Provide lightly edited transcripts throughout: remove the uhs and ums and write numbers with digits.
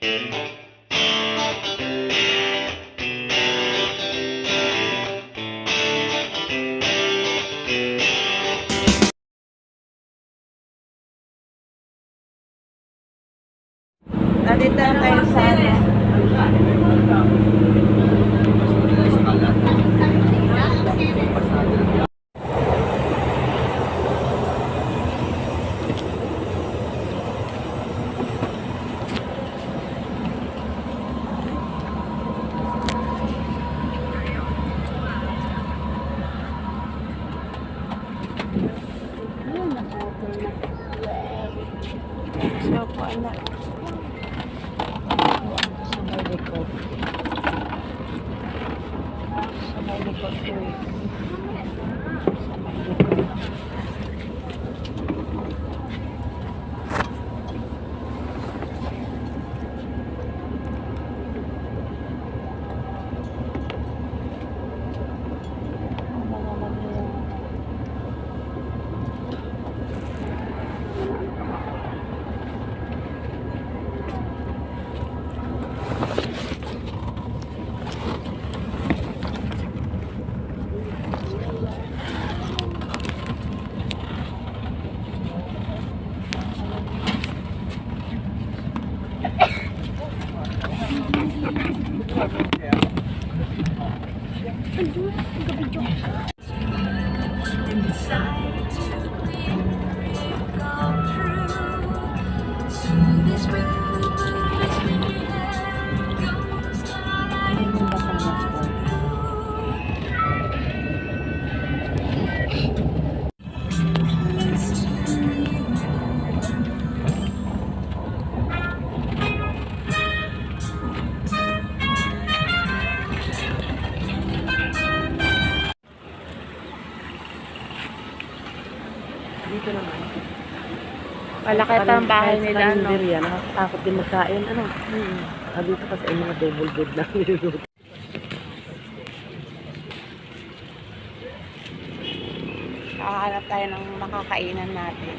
Nandito na tayo sa so po anak. Sa may likod. Sa may likod ko eh. Sa may likod. Dito naman. Malaki pa ang bahay nila, no? Nakakatakot din magkain, ano? Dito kasi ay mga double bed na niluluto. Nakahanap tayo ng makakainan natin.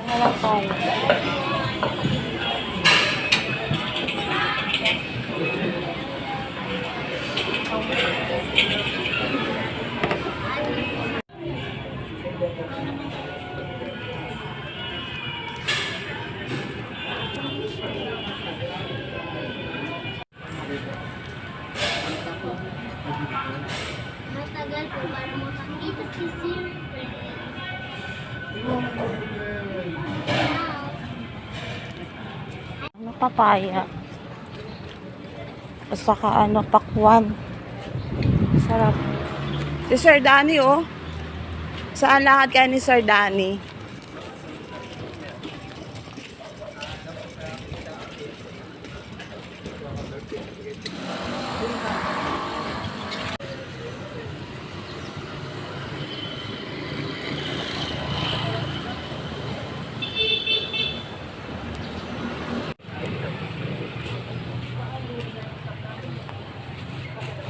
Hanap tayo. Matagal po para makakita si Sir. Ano, papaya. At saka ano, pakwan. Sarap. Si Sir Danny, oh. Saan lahat kaya ni Sir Danny?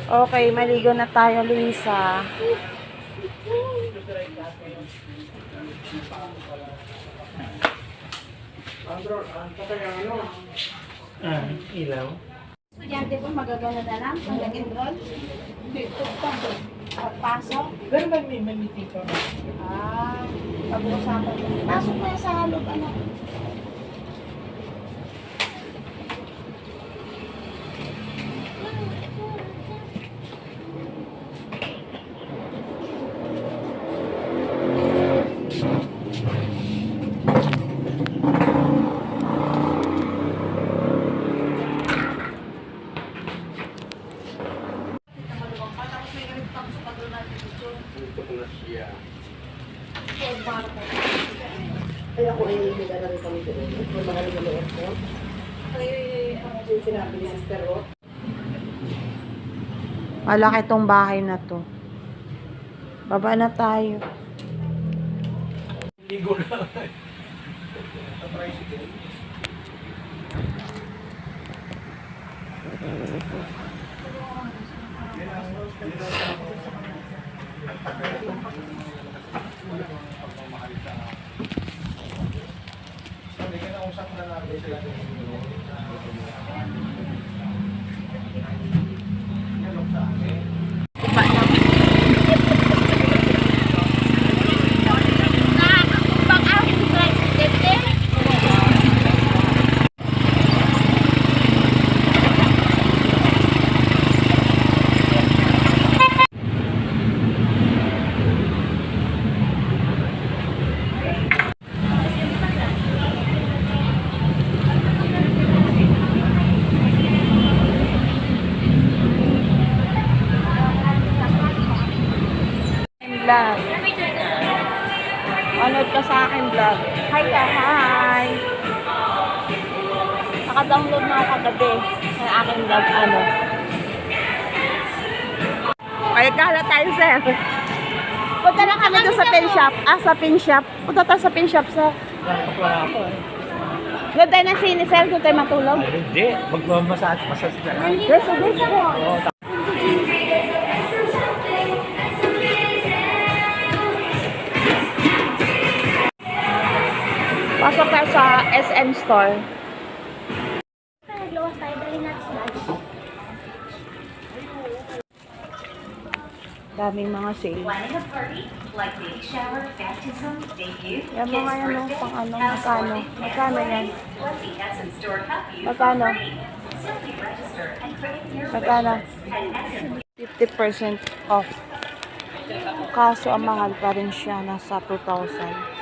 Okay, maligo na tayo, Luisa. Ilaw. Estudyante po magagana na lang pag nag-enroll. Pasok. Pero may meeting pa. Pag-uusapan. Pasok na sa loob, anak. Kaya ako ay nila rin kami doon. Kung magaling kami airport. Ay, yung sinabi ni Sister Ro. Malaki tong bahay na to. Baba na tayo. Ligo na. Vlog. Manood ka sa akin vlog. Hi ka, hi! Naka-download na ako kagabi ng aking vlog, ano. Ay, kala tayo, sir. Punta na kami doon sa pin shop. Sa pin shop. Punta tayo sa pin shop, sir. Doon tayo ng sini, sir. Doon tayo matulog. Hindi. Magmamasas ka. Yes, yes, pasok tayo sa SM store. Naglawas tayo, dali natin sa lunch. Daming mga sale. Planning a party like baby shower, baptism, debut, Yan mga kids' ano, birthday, pang ano, housewarming, magkano yan? Lexi has in store help you Magkano? for free. Simply register and create your wish Magkano? list at 50% off. Kaso ang mahal pa rin siya, nasa 2,000.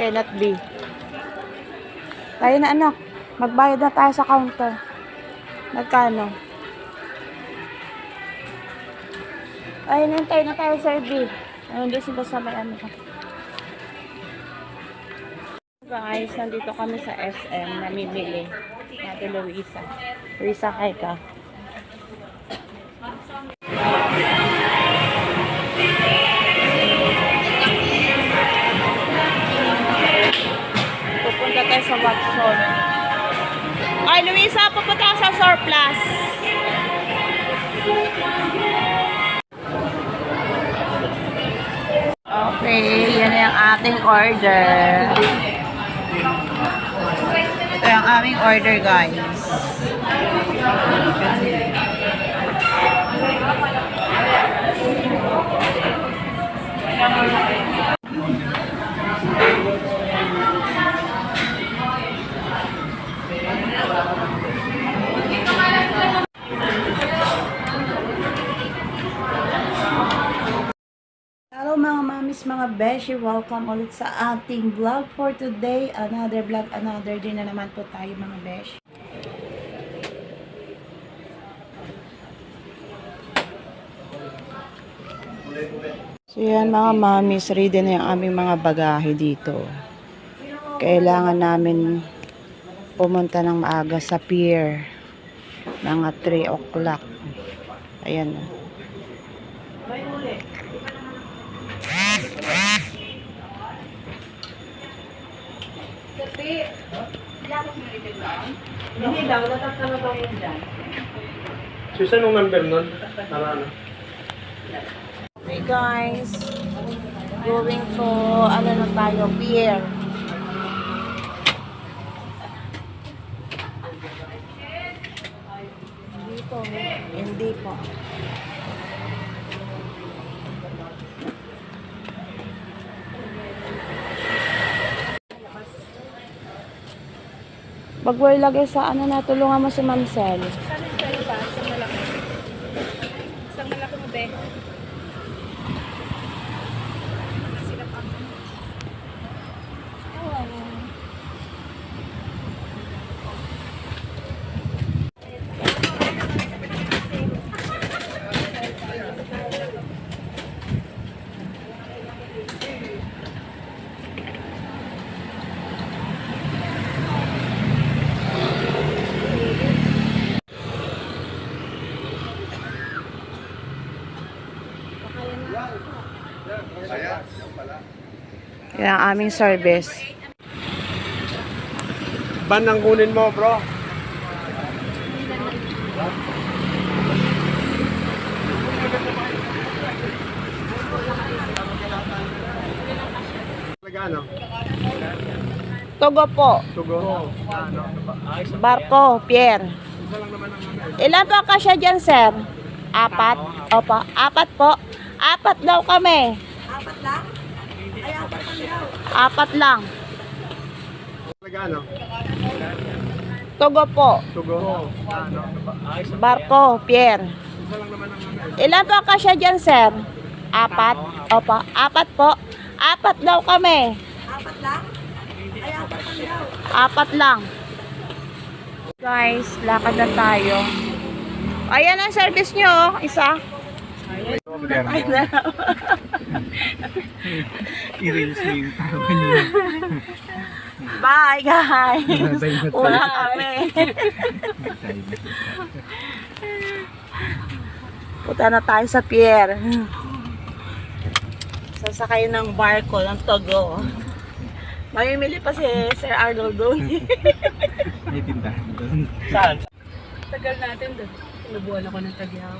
Cannot be. Tayo na anak, magbayad na tayo sa counter. Magkano? Ay, nantay na tayo, Sir B. Ayun, doon sila sa may ano. Guys, nandito kami sa SM, namimili. Natin Luisa. Luisa, kay ka. Pupunta tayo sa Watson. Ay, Luisa, pupunta ka sa Surplus. Okay, yan yung ating order. Ito yung aming order, guys. Hello mga mamis, mga beshi, welcome ulit sa ating vlog for today. Another vlog, another day na naman po tayo mga beshi. So yan mga mamis, ready na yung aming mga bagahe dito. Kailangan namin pumunta ng maaga sa pier. Mga 3 o'clock. Ayan na. Hindi daw, natatama daw yun dyan. Susan, nung number nun? Narano? Okay guys, going to, ano na tayo, pier. Hindi po. Wag mo ilagay sa ano na, tulungan mo si Mansel. Saan yung sa'yo ba? Isang malaki. Isang malaki mo, be. Yan ang aming service. Ban ang kunin mo, bro. Togo po. Sugo. Barko, Pier. Isa lang naman ang ano. Ilan po kasya dyan, sir? Apat? Opo, apat po. Apat daw kami. Apat lang? Ay, apat lang daw. Apat lang. Magkano? Togo po. Sugo. Barko, Pier. Isa lang naman ang ano. Ilan po kasya dyan, sir? Apat? Opo, apat po. Apat daw kami. Apat lang? Ay, apat lang daw. Apat lang. Guys, lakad na tayo. Ayan ang service nyo, oh. Isa. Ay, na. I-reels mo yung tawag niyo. Bye, guys. Wala kami. Punta na tayo sa pier. Sasakay ng barko ng Togo. Mamimili pa si Sir Arnold doon. May tindahan doon. Saan? Tagal natin doon. Nabuhan ako ng Tagyaw.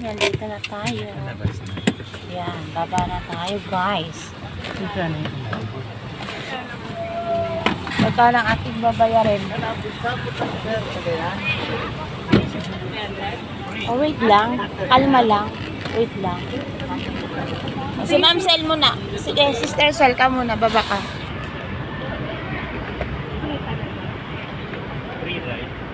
Nandito na tayo. Yan, baba na tayo, guys. Magkano ang ating babayarin? Oh, wait lang. Kalma lang. Wait lang. Si Ma'am Sel muna. Sige, Sister Sel ka muna. Baba ka. Free ride.